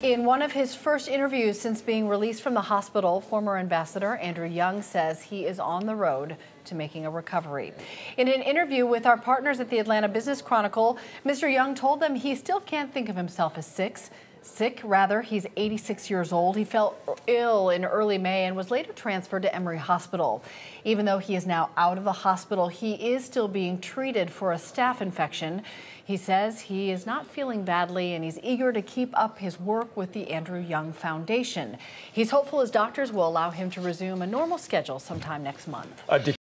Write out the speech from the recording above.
In one of his first interviews since being released from the hospital, former Ambassador Andrew Young says he is on the road to making a recovery. In an interview with our partners at the Atlanta Business Chronicle, Mr. Young told them he still can't think of himself as sick. He's 86 years old. He fell ill in early May and was later transferred to Emory Hospital. Even though he is now out of the hospital, he is still being treated for a staph infection. He says he is not feeling badly and he's eager to keep up his work with the Andrew Young Foundation. He's hopeful his doctors will allow him to resume a normal schedule sometime next month.